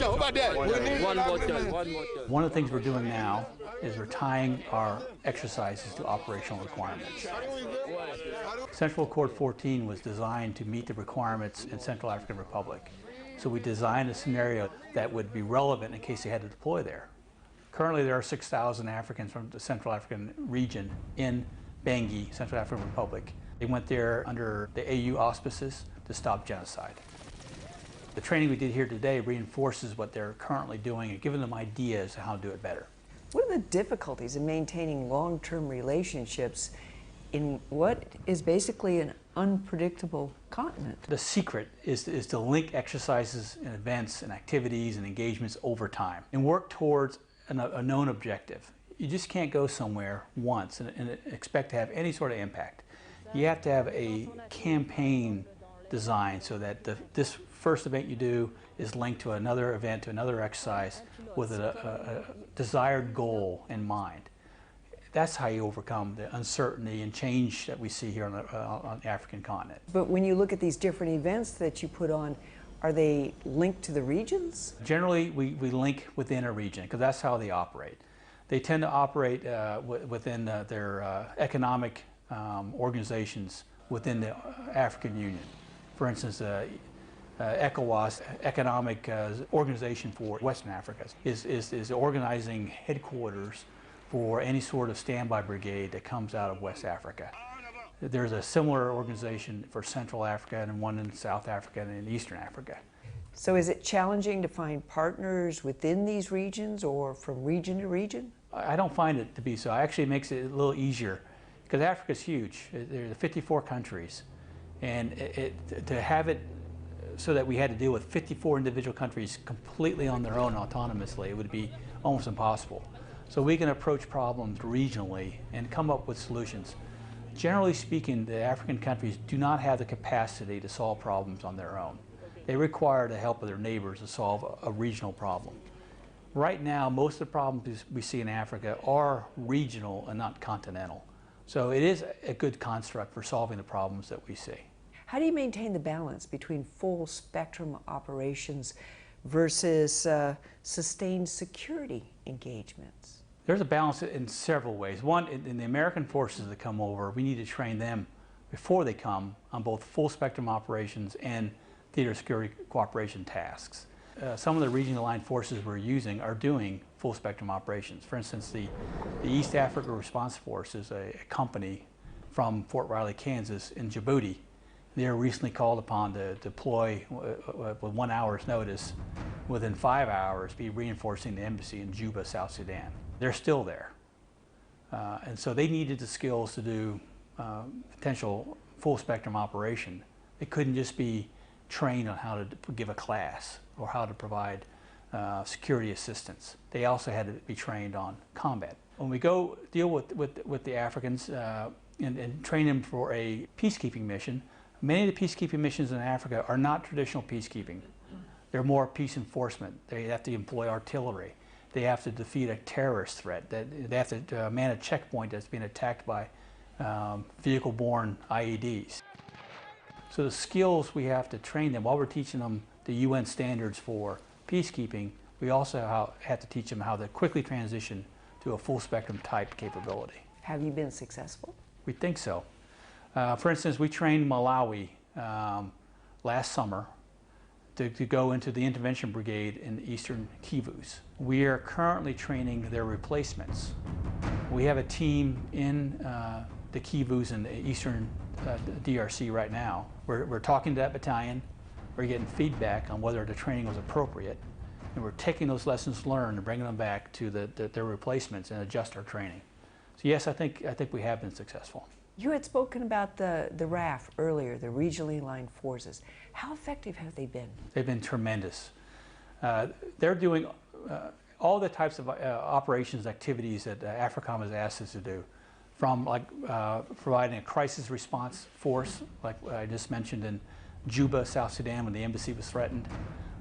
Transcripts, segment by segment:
how about that? One bottle, one bottle. One of the things we're doing now is we're tying our exercises to operational requirements. Central Accord 14 was designed to meet the requirements in Central African Republic. So we designed a scenario that would be relevant in case they had to deploy there. Currently there are 6,000 Africans from the Central African region in Bangui, Central African Republic. They went there under the AU auspices to stop genocide. The training we did here today reinforces what they're currently doing and giving them ideas on how to do it better. What are the difficulties in maintaining long-term relationships in what is basically an unpredictable continent? The secret is to link exercises and events and activities and engagements over time and work towards a known objective. You just can't go somewhere once and expect to have any sort of impact. You have to have a campaign designed so that this first event you do is linked to another event, to another exercise with a desired goal in mind. That's how you overcome the uncertainty and change that we see here on the African continent. But when you look at these different events that you put on, are they linked to the regions? Generally, we link within a region because that's how they operate. They tend to operate within their economic organizations within the African Union. For instance, ECOWAS, Economic Organization for Western Africa, is organizing headquarters for any sort of standby brigade that comes out of West Africa. There's a similar organization for Central Africa and one in South Africa and in Eastern Africa. So is it challenging to find partners within these regions or from region to region? I don't find it to be so. It actually makes it a little easier because Africa's huge. There are 54 countries, and to have it so that we had to deal with 54 individual countries completely on their own autonomously, it would be almost impossible. So we can approach problems regionally and come up with solutions. Generally speaking, the African countries do not have the capacity to solve problems on their own. They require the help of their neighbors to solve a regional problem. Right now, most of the problems we see in Africa are regional and not continental. So it is a good construct for solving the problems that we see. How do you maintain the balance between full spectrum operations versus sustained security engagements? There's a balance in several ways. One, in the American forces that come over, we need to train them before they come on both full spectrum operations and theater security cooperation tasks. Some of the regional aligned forces we're using are doing full spectrum operations. For instance, the East Africa Response Force is a company from Fort Riley, Kansas in Djibouti. They were recently called upon to deploy with 1 hour's notice, within 5 hours be reinforcing the embassy in Juba, South Sudan. They're still there. And so they needed the skills to do potential full spectrum operation. They couldn't just be trained on how to give a class or how to provide security assistance. They also had to be trained on combat. When we go deal with the Africans and train them for a peacekeeping mission, many of the peacekeeping missions in Africa are not traditional peacekeeping. They're more peace enforcement. They have to employ artillery. They have to defeat a terrorist threat. They have to man a checkpoint that's being attacked by vehicle-borne IEDs. So the skills we have to train them, while we're teaching them the UN standards for peacekeeping, we also have to teach them how to quickly transition to a full spectrum type capability. Have you been successful? We think so. For instance, we trained Malawi last summer to go into the intervention brigade in Eastern Kivus. We are currently training their replacements. We have a team in the Kivus in the Eastern DRC right now. We're talking to that battalion. We're getting feedback on whether the training was appropriate, and we're taking those lessons learned and bringing them back to their replacements and adjust our training. So yes, I think we have been successful. You had spoken about the RAF earlier, the regionally aligned forces. How effective have they been? They've been tremendous. They're doing all the types of operations, activities that AFRICOM has asked us to do, from providing a crisis response force, like I just mentioned in Juba, South Sudan, when the embassy was threatened.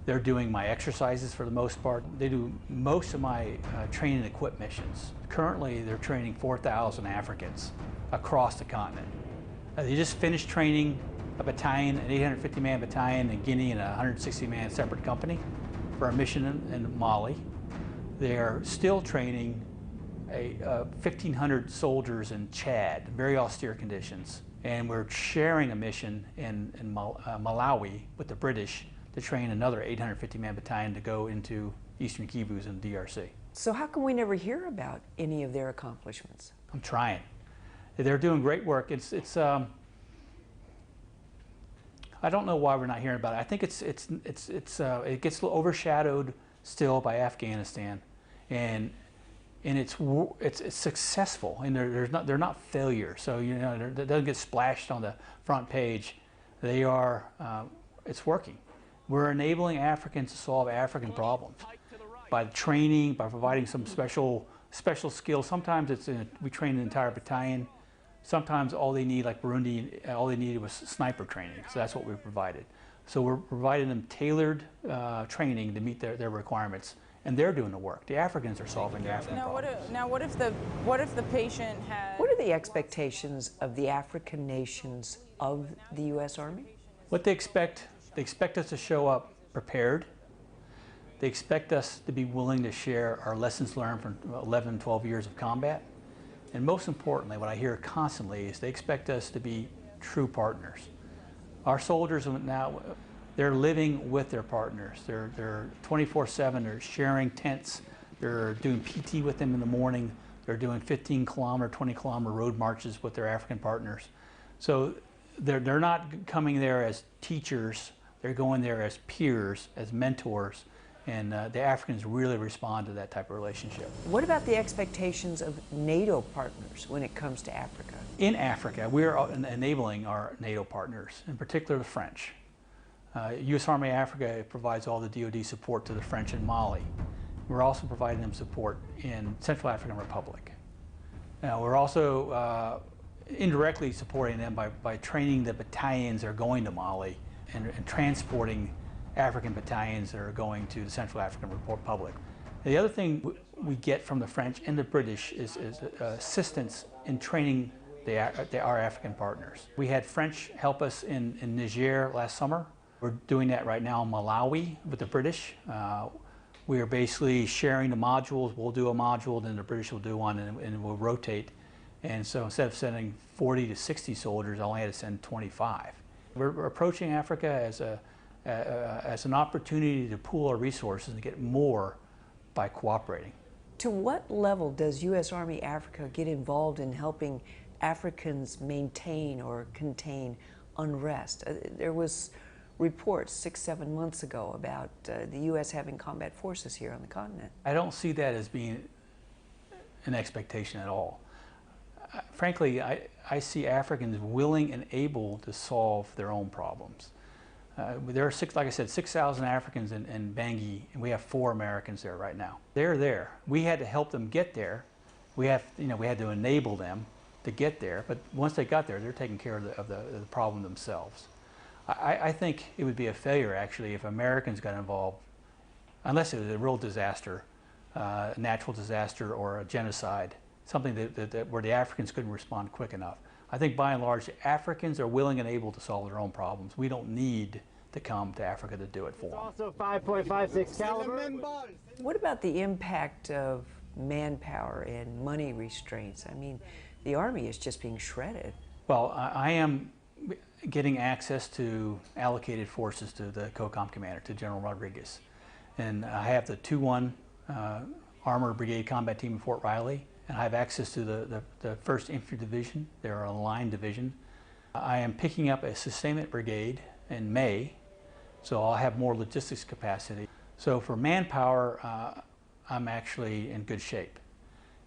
They're doing my exercises for the most part. They do most of my training and equip missions. Currently, they're training 4,000 Africans across the continent. They just finished training a battalion, an 850-man battalion in Guinea and a 160-man separate company. for our mission in Mali. They're still training 1,500 soldiers in Chad, very austere conditions. And we're sharing a mission in Malawi with the British to train another 850-man battalion to go into Eastern Kivus and DRC. So how come we never hear about any of their accomplishments? I'm trying. They're doing great work. I don't know why we're not hearing about it. I think it gets overshadowed still by Afghanistan, and it's successful, and they're not failures. So it doesn't get splashed on the front page. They are it's working. We're enabling Africans to solve African problems by training, by providing some special skills. Sometimes we train an entire battalion. Sometimes all they need, like Burundi, all they needed was sniper training, so that's what we provided. So we're providing them tailored training to meet their requirements, and they're doing the work. The Africans are solving the African problems. What if the patient has... What are the expectations of the African nations of the U.S. Army? What they expect us to show up prepared. They expect us to be willing to share our lessons learned from 11, 12 years of combat. And most importantly, what I hear constantly is they expect us to be true partners. Our soldiers now, they're living with their partners. They're 24/7, they're sharing tents, they're doing PT with them in the morning, they're doing 15-kilometer, 20-kilometer road marches with their African partners. So they're not coming there as teachers, they're going there as peers, as mentors. And the Africans really respond to that type of relationship. What about the expectations of NATO partners when it comes to Africa? In Africa, we're enabling our NATO partners, in particular the French. U.S. Army Africa provides all the DoD support to the French in Mali. We're also providing them support in Central African Republic. Now, we're also indirectly supporting them by training the battalions that are going to Mali and transporting African battalions that are going to the Central African Republic. The other thing we get from the French and the British is assistance in training our African partners. We had French help us in Niger last summer. We're doing that right now in Malawi with the British. We are basically sharing the modules. We'll do a module, then the British will do one, and we'll rotate. And so instead of sending 40 to 60 soldiers, I only had to send 25. We're approaching Africa as an opportunity to pool our resources and get more by cooperating. To what level does U.S. Army Africa get involved in helping Africans maintain or contain unrest? There was reports 6-7 months ago about the U.S. having combat forces here on the continent. I don't see that as being an expectation at all. Frankly, I see Africans willing and able to solve their own problems. There are like I said, 6,000 Africans in Bangui, and we have 4 Americans there right now. They're there. We had to help them get there. We had to enable them to get there. But once they got there, they're taking care of the problem themselves. I think it would be a failure actually if Americans got involved, unless it was a real disaster, a natural disaster or a genocide, something where the Africans couldn't respond quick enough. I think by and large, the Africans are willing and able to solve their own problems. We don't need to come to Africa to do it for them. Also 5.56 caliber. What about the impact of manpower and money restraints? I mean, the Army is just being shredded. Well, I am getting access to allocated forces to the COCOM commander, to General Rodriguez. And I have the 2-1 Armored Brigade Combat Team in Fort Riley. And I have access to the 1st Infantry Division. They're a line division. I am picking up a sustainment brigade in May, so I'll have more logistics capacity. So for manpower, I'm actually in good shape.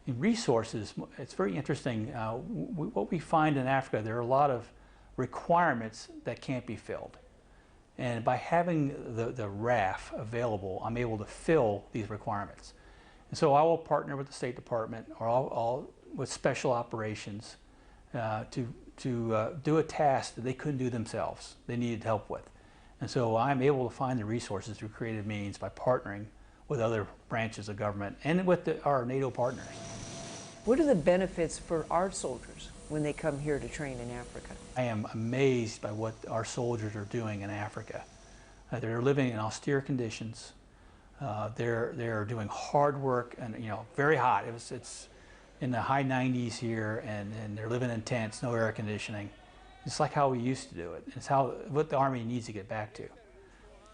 In resources, it's very interesting. What we find in Africa, there are a lot of requirements that can't be filled. And by having the RAF available, I'm able to fill these requirements. And so I will partner with the State Department or with special operations to do a task that they couldn't do themselves. They needed help with. And so I'm able to find the resources through creative means by partnering with other branches of government and with our NATO partners. What are the benefits for our soldiers when they come here to train in Africa? I am amazed by what our soldiers are doing in Africa. They're living in austere conditions. They're doing hard work and very hot. It's in the high 90s here, and they're living in tents, no air conditioning. It's like how we used to do it. It's what the Army needs to get back to.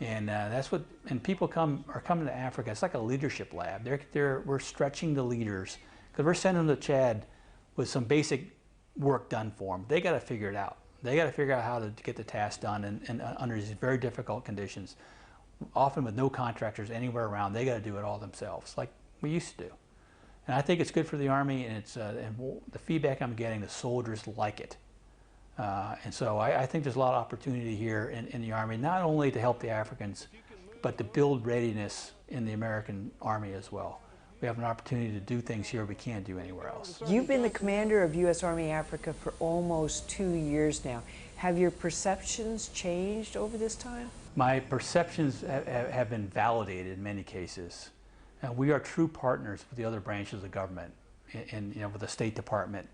And that's what, and people are coming to Africa. It's like a leadership lab. We're stretching the leaders, because we're sending them to Chad with some basic work done for them. They got to figure it out. They got to figure out how to get the task done and under these very difficult conditions, often with no contractors anywhere around. They got to do it all themselves, like we used to do. And I think it's good for the Army, and the feedback I'm getting, the soldiers like it. And so I think there's a lot of opportunity here in the Army, not only to help the Africans, but to build readiness in the American Army as well. We have an opportunity to do things here we can't do anywhere else. You've been the commander of U.S. Army Africa for almost 2 years now. Have your perceptions changed over this time? My perceptions have been validated in many cases. We are true partners with the other branches of the government, with the State Department.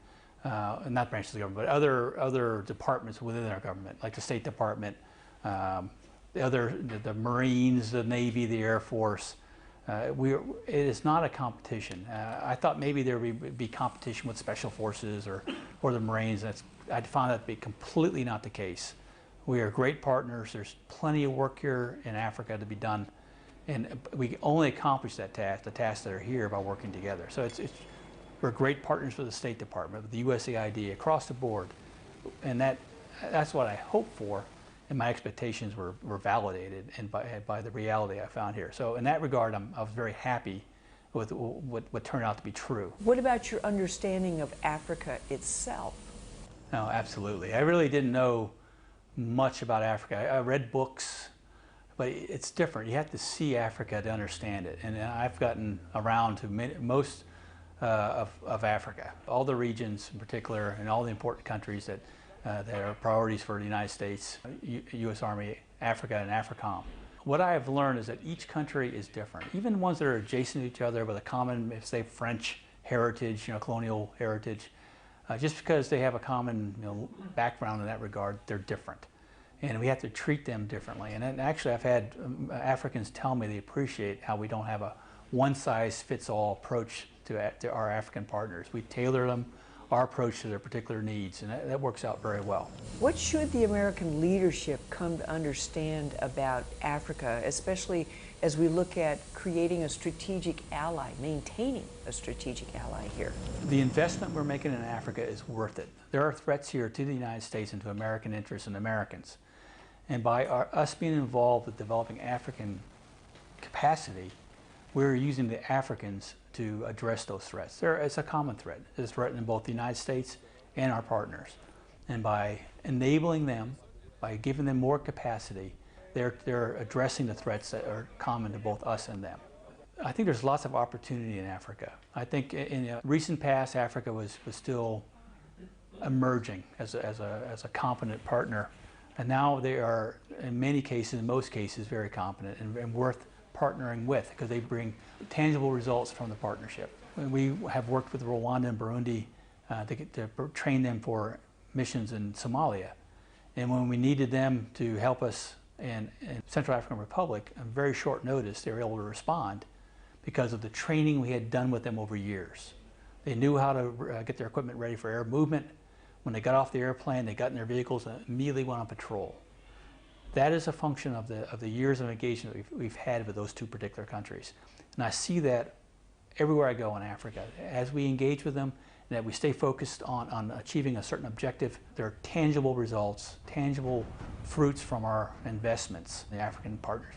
Not branches of the government, but other departments within our government, like the State Department, the Marines, the Navy, the Air Force. It is not a competition. I thought maybe there would be competition with Special Forces or the Marines. I found that to be completely not the case. We are great partners. There's plenty of work here in Africa to be done, and we only accomplish the tasks that are here, by working together. So we're great partners with the State Department, with the USAID, across the board. And that's what I hoped for, and my expectations were validated and by the reality I found here. So in that regard, I was very happy with what turned out to be true. What about your understanding of Africa itself? No, absolutely. I really didn't know much about Africa. I read books, but it's different. You have to see Africa to understand it. And I've gotten around to most of Africa, all the regions in particular, and all the important countries that are priorities for the United States, U.S. Army, Africa, and AFRICOM. What I have learned is that each country is different. Even ones that are adjacent to each other with a common, say, French heritage, colonial heritage, just because they have a common background in that regard, they're different. And we have to treat them differently. And actually, I've had Africans tell me they appreciate how we don't have a one-size-fits-all approach to our African partners. We tailor them, our approach to their particular needs, and that works out very well. What should the American leadership come to understand about Africa, especially as we look at creating a strategic ally, maintaining a strategic ally here? The investment we're making in Africa is worth it. There are threats here to the United States and to American interests and Americans. And by us being involved with developing African capacity, we're using the Africans to address those threats. It's a common threat. It's threatening both the United States and our partners. And by enabling them, by giving them more capacity, they're addressing the threats that are common to both us and them. I think there's lots of opportunity in Africa. I think in the recent past, Africa was still emerging as a competent partner. And now they are, in many cases, in most cases, very competent and worth partnering with, because they bring tangible results from the partnership. And we have worked with Rwanda and Burundi to train them for missions in Somalia. And when we needed them to help us in Central African Republic, on very short notice, they were able to respond because of the training we had done with them over years. They knew how to get their equipment ready for air movement. When they got off the airplane, they got in their vehicles and immediately went on patrol. That is a function of the years of engagement we've had with those two particular countries. And I see that everywhere I go in Africa. As we engage with them, and that we stay focused on achieving a certain objective, there are tangible results, tangible fruits from our investments in the African partners.